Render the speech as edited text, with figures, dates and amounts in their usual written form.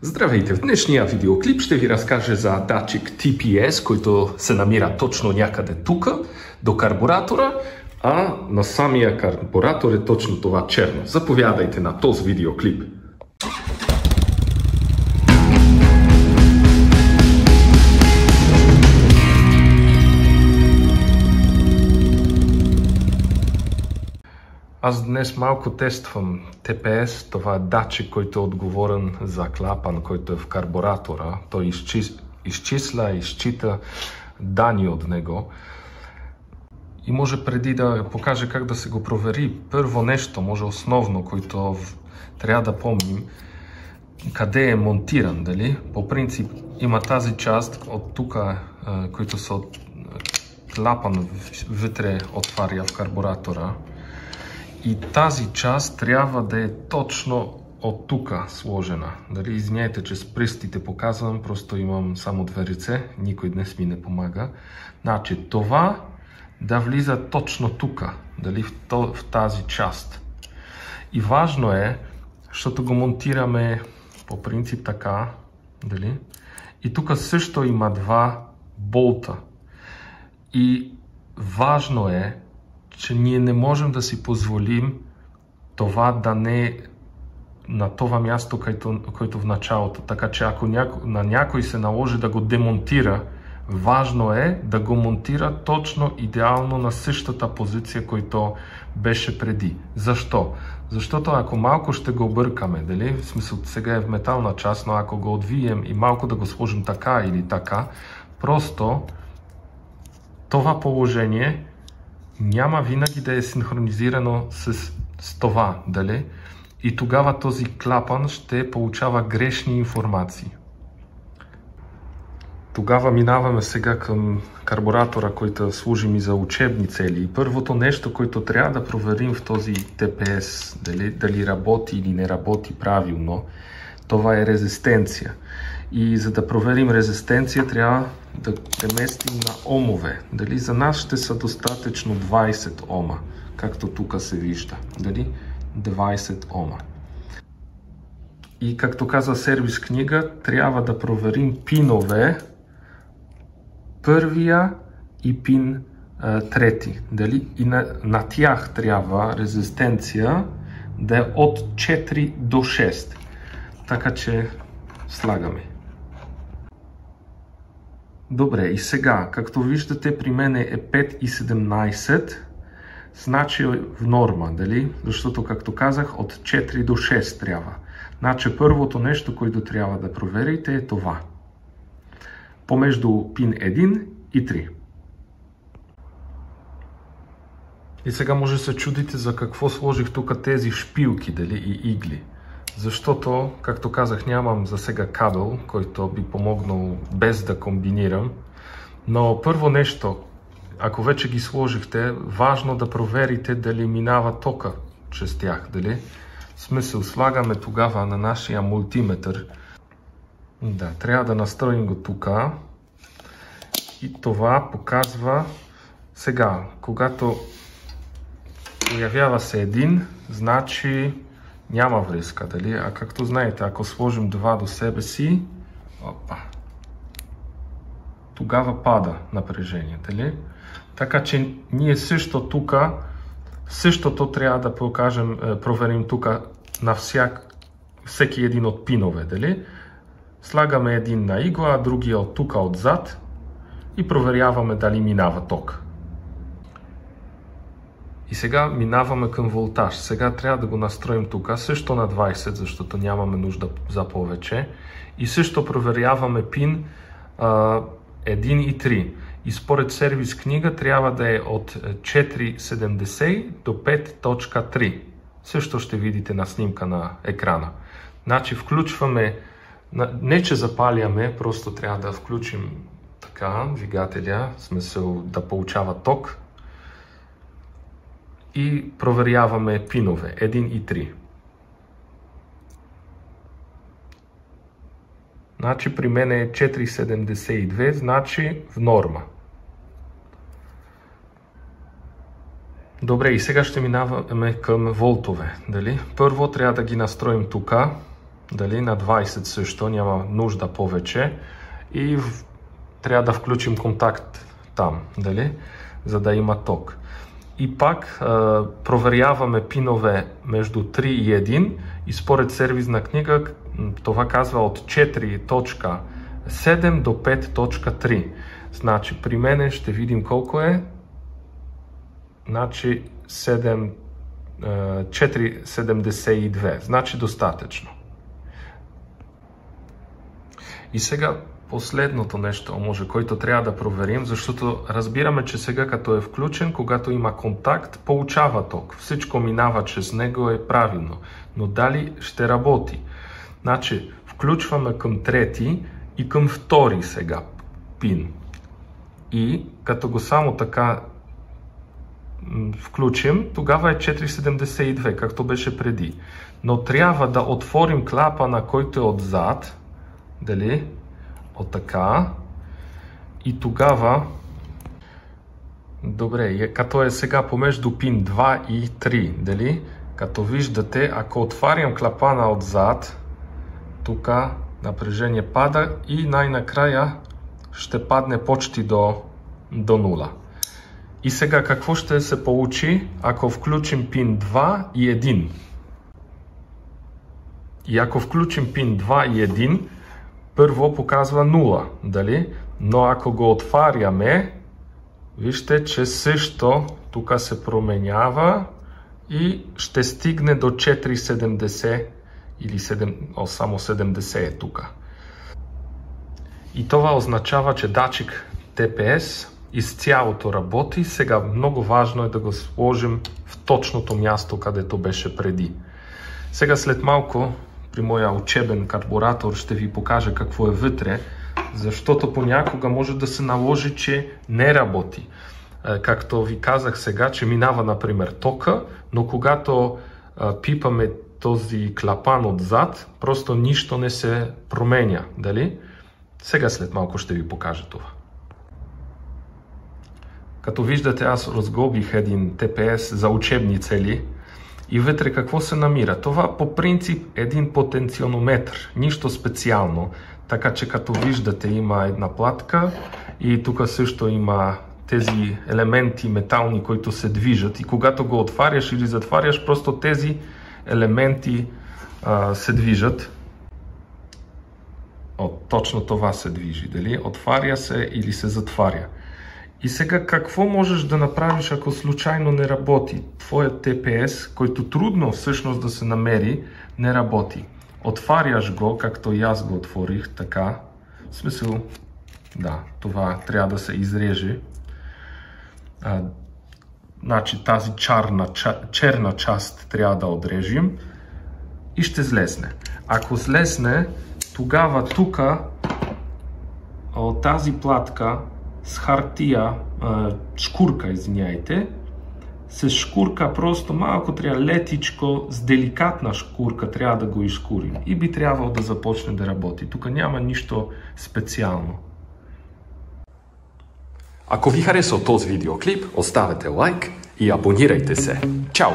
Здравейте! В днешния видеоклип ще ви разкажа за датчик TPS, който се намира точно някъде тук, до карбуратора, а на самия карбуратор е точно това черно. Заповядайте на този видеоклип. Аз днес малко тествам TPS, това е датчик, който е отговорен за клапан, който е в карбуратора. Той изчисля, изчита данни от него. И може преди да покажа как да се го провери, първо нещо, може основно, което трябва да помним, къде е монтиран, дали? По принцип има тази част от тук, които са от клапан вътре отваря в карбуратора. И тази част трябва да е точно от тук сложена. Дали, извиняйте, че с пръстите показвам, просто имам само две ръце, никой днес ми не помага. Значи това да влиза точно тук, дали, в тази част. И важно е, защото го монтираме по принцип така, дали? И тук също има два болта. И важно е, че ние не можем да си позволим това да не е на това място, което в началото. Така че ако на някой се наложи да го демонтира, важно е да го монтира точно идеално на същата позиция, която беше преди. Защо? Защото ако малко ще го объркаме, дали? В смисъл, сега е в метална част, но ако го отвием и малко да го сложим така или така, просто това положение няма винаги да е синхронизирано с това, дали? И тогава този клапан ще получава грешни информации. Тогава минаваме сега към карбуратора, който служим и за учебни цели. И първото нещо, което трябва да проверим в този TPS, дали работи или не работи правилно, това е резистенция. И за да проверим резистенция, трябва да преместим на омове. Дали за нас ще са достатъчно 20 ома, както тук се вижда. Дали 20 ома. И както каза сервис книга, трябва да проверим пинове, първия и пин трети. Дали и на тях трябва резистенция да е от 4 до 6. Така че слагаме. Добре, и сега, както виждате, при мен е 5,17, значи в норма, дали? Защото, както казах, от 4 до 6 трябва. Значи първото нещо, което трябва да проверите е това. Помежду пин 1 и 3. И сега може да се чудите за какво сложих тук тези шпилки, дали, и игли. Защото, както казах, нямам за сега кабел, който би помогнал без да комбинирам. Но първо нещо, ако вече ги сложихте, важно да проверите дали минава тока чрез тях. Дали? В смисъл, слагаме тогава на нашия мултиметър. Да, трябва да настроим го тук. И това показва сега, когато появява се един, значи няма връзка, дали? А както знаете, ако сложим това до себе си, тогава пада напрежение, дали? Така че ние също тук, същото трябва да проверим тук на всеки един от пинове, дали? Слагаме един на игла, а другия от тук отзад и проверяваме дали минава ток. И сега минаваме към волтаж. Сега трябва да го настроим тук, също на 20, защото нямаме нужда за повече. И също проверяваме пин 1 и 3. И според сервис книга трябва да е от 4,70 до 5,3. Също ще видите на снимка на екрана. Значи включваме, не че запаляме, просто трябва да включим така двигателя, в смисъл да получава ток. И проверяваме пинове 1 и 3. Значи при мен е 4,72, значи в норма. Добре, и сега ще минаваме към волтове. Дали? Първо трябва да ги настроим тук. дали, на 20 също, няма нужда повече. И трябва да включим контакт там, дали, за да има ток. И пак проверяваме пинове между 3 и 1 и според сервизна книга това казва от 4.7 до 5.3. Значи при мене ще видим колко е. Значи 4.72. Значи достатъчно. И сега последното нещо, може, което трябва да проверим, защото разбираме, че сега като е включен, когато има контакт, получава ток. Всичко минава чрез него, е правилно. Но дали ще работи? Значи, включваме към трети и към втори сега пин. И като го само така включим, тогава е 4.72, както беше преди. Но трябва да отворим клапана, който е отзад, дали? От така. И тогава, добре, като е сега помежду пин 2 и 3, дали? Като виждате, ако отварям клапана отзад, тук напрежение пада и най-накрая ще падне почти до 0. И сега какво ще се получи, ако включим пин 2 и 1? И ако включим пин 2 и 1, първо показва 0, дали? Но ако го отваряме, вижте, че също тук се променява и ще стигне до 4.70 или само 70 е тук. И това означава, че датчик TPS изцялото работи. Сега много важно е да го сложим в точното място, където беше преди. Сега след малко при моя учебен карбуратор ще ви покажа какво е вътре, защото понякога може да се наложи, че не работи. Както ви казах сега, че минава, например, тока, но когато пипаме този клапан отзад, просто нищо не се променя. Дали? Сега след малко ще ви покажа това. Като виждате, аз разглобих един TPS за учебни цели. И вътре какво се намира? Това по принцип е един потенционометър, нищо специално. Така че като виждате има една платка и тук също има тези елементи метални, които се движат. И когато го отваряш или затваряш, просто тези елементи се движат. Точно това се движи, дали? Отваря се или се затваря. И сега какво можеш да направиш, ако случайно не работи? Твоят TPS, който трудно всъщност да се намери, не работи. Отваряш го, както и аз го отворих, така. В смисъл, да, това трябва да се изреже. Значи тази черна част трябва да отрежем и ще слезне. Ако слезне, тогава тук от тази платка с хартия, шкурка, извиняйте, с шкурка просто малко трябва летичко, с деликатна шкурка трябва да го изшкурим и би трябвало да започне да работи. Тук няма нищо специално. Ако ви харесал този видеоклип, оставете лайк и абонирайте се. Чао!